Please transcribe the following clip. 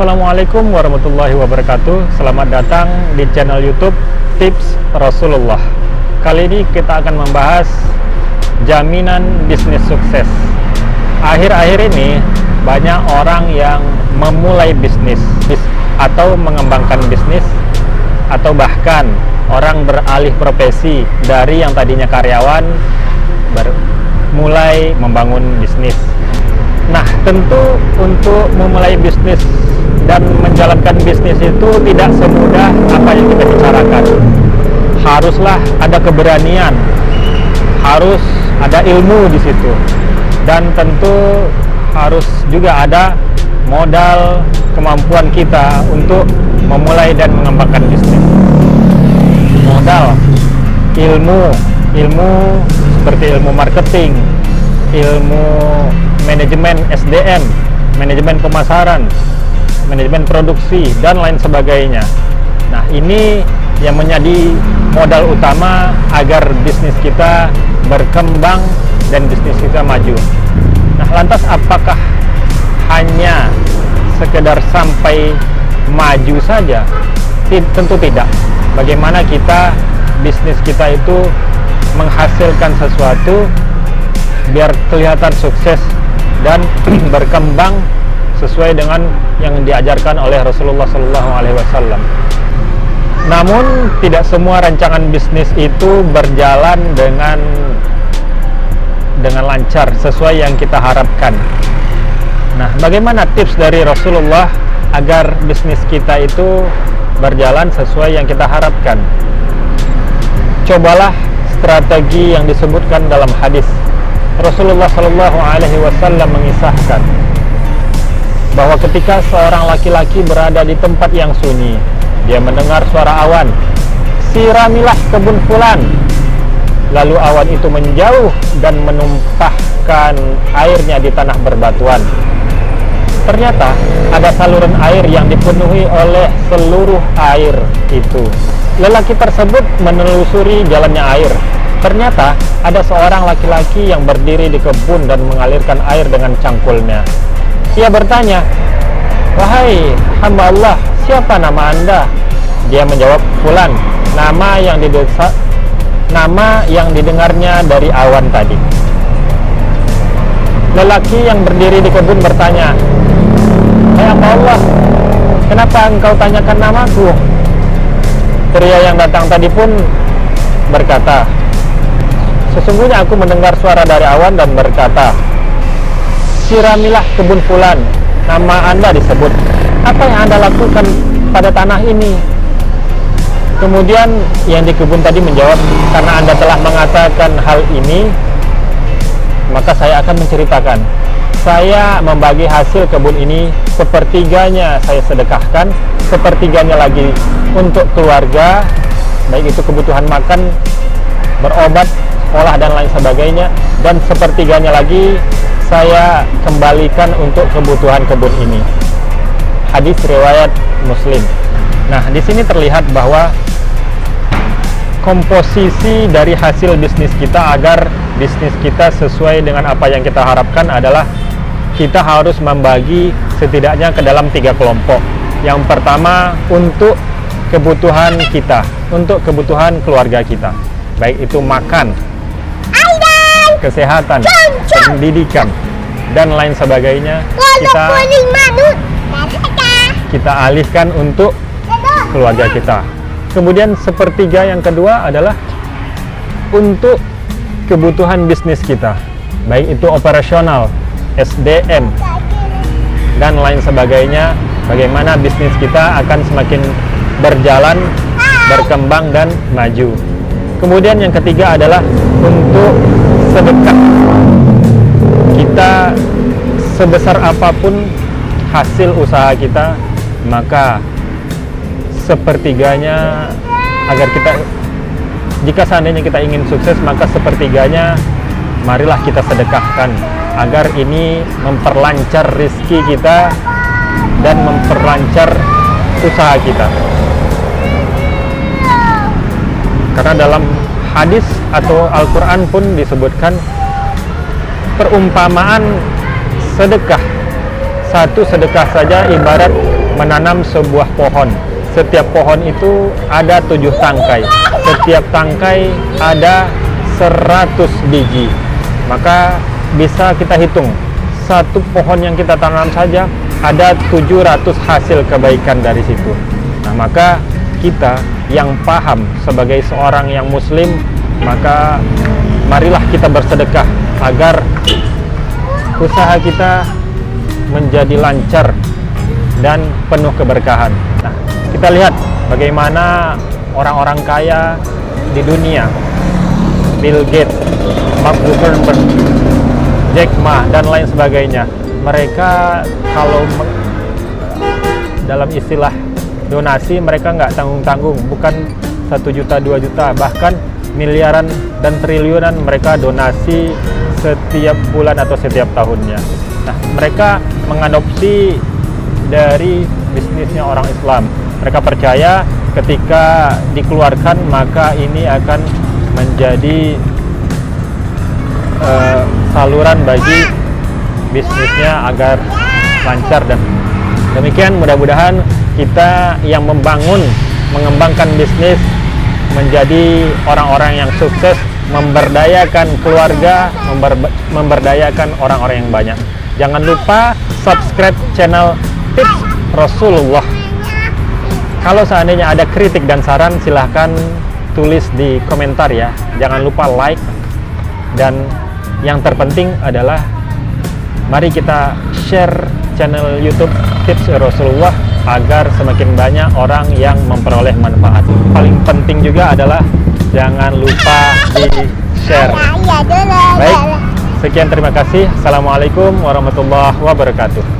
Assalamualaikum warahmatullahi wabarakatuh. Selamat datang di channel YouTube Tips Rasulullah. Kali ini kita akan membahas jaminan bisnis sukses. Akhir-akhir ini banyak orang yang memulai bisnis atau mengembangkan bisnis, atau bahkan orang beralih profesi dari yang tadinya karyawan mulai membangun bisnis. Nah, tentu untuk memulai bisnis dan menjalankan bisnis itu tidak semudah apa yang kita bicarakan. Haruslah ada keberanian, harus ada ilmu di situ, dan tentu harus juga ada modal kemampuan kita untuk memulai dan mengembangkan bisnis. Modal, ilmu seperti ilmu marketing, ilmu manajemen SDM, manajemen pemasaran, manajemen produksi, dan lain sebagainya. Nah, ini yang menjadi modal utama agar bisnis kita berkembang dan bisnis kita maju. Nah, lantas apakah hanya sekedar sampai maju saja? Tentu tidak. Bagaimana bisnis kita itu menghasilkan sesuatu biar kelihatan sukses dan berkembang sesuai dengan yang diajarkan oleh Rasulullah SAW. Namun tidak semua rancangan bisnis itu berjalan dengan lancar sesuai yang kita harapkan. Nah, bagaimana tips dari Rasulullah agar bisnis kita itu berjalan sesuai yang kita harapkan? Cobalah strategi yang disebutkan dalam hadis. Rasulullah SAW mengisahkan bahwa ketika seorang laki-laki berada di tempat yang sunyi, dia mendengar suara awan, "Siramilah kebun fulan." Lalu awan itu menjauh dan menumpahkan airnya di tanah berbatuan. Ternyata ada saluran air yang dipenuhi oleh seluruh air itu. Lelaki tersebut menelusuri jalannya air. Ternyata ada seorang laki-laki yang berdiri di kebun dan mengalirkan air dengan cangkulnya. Ia bertanya, "Wahai hamba Allah, siapa nama Anda?" Dia menjawab, "Fulan," nama yang didengarnya dari awan tadi. Lelaki yang berdiri di kebun bertanya, "Hai hamba Allah, kenapa engkau tanyakan namaku?" Pria yang datang tadi pun berkata, "Sesungguhnya aku mendengar suara dari awan dan berkata, 'Siramilah kebun fulan,' nama Anda disebut. Apa yang Anda lakukan pada tanah ini?" Kemudian yang di kebun tadi menjawab, "Karena Anda telah mengatakan hal ini, maka saya akan menceritakan. Saya membagi hasil kebun ini, sepertiganya saya sedekahkan, sepertiganya lagi untuk keluarga, baik itu kebutuhan makan, berobat, sekolah, dan lain sebagainya, dan sepertiganya lagi saya kembalikan untuk kebutuhan kebun ini." Hadis riwayat Muslim. Nah, di sini terlihat bahwa komposisi dari hasil bisnis kita agar bisnis kita sesuai dengan apa yang kita harapkan adalah kita harus membagi setidaknya ke dalam 3 kelompok. Yang pertama untuk kebutuhan kita, untuk kebutuhan keluarga kita, baik itu makan, kesehatan, pendidikan, dan lain sebagainya, kita alihkan untuk keluarga kita. Kemudian sepertiga yang kedua adalah untuk kebutuhan bisnis kita, baik itu operasional, SDM, dan lain sebagainya, bagaimana bisnis kita akan semakin berjalan, berkembang, dan maju. Kemudian yang ketiga adalah untuk sedekah. Kita sebesar apapun hasil usaha kita, maka sepertiganya agar jika seandainya kita ingin sukses, maka sepertiganya marilah kita sedekahkan agar ini memperlancar rezeki kita dan memperlancar usaha kita. Karena dalam hadis atau Al-Quran pun disebutkan perumpamaan sedekah. Satu sedekah saja ibarat menanam sebuah pohon. Setiap pohon itu ada 7 tangkai. Setiap tangkai ada 100 biji. Maka bisa kita hitung, satu pohon yang kita tanam saja ada 700 hasil kebaikan dari situ. Nah, maka kita yang paham sebagai seorang yang muslim, maka marilah kita bersedekah agar usaha kita menjadi lancar dan penuh keberkahan. Nah, kita lihat bagaimana orang-orang kaya di dunia, Bill Gates, Mark Zuckerberg, Jack Ma, dan lain sebagainya. Mereka kalau dalam istilah donasi, mereka nggak tanggung-tanggung, bukan 1 juta, 2 juta, bahkan miliaran dan triliunan mereka donasi setiap bulan atau setiap tahunnya. Nah, mereka mengadopsi dari bisnisnya orang Islam. Mereka percaya ketika dikeluarkan maka ini akan menjadi saluran bagi bisnisnya agar lancar, dan demikian mudah-mudahan kita yang mengembangkan bisnis menjadi orang-orang yang sukses, memberdayakan keluarga, memberdayakan orang-orang yang banyak. Jangan lupa subscribe channel Tips Rasulullah. Kalau seandainya ada kritik dan saran, silahkan tulis di komentar ya. Jangan lupa like, dan yang terpenting adalah mari kita share channel YouTube Tips Rasulullah agar semakin banyak orang yang memperoleh manfaat. Paling penting juga adalah jangan lupa di share. Baik, sekian, terima kasih. Assalamualaikum warahmatullahi wabarakatuh.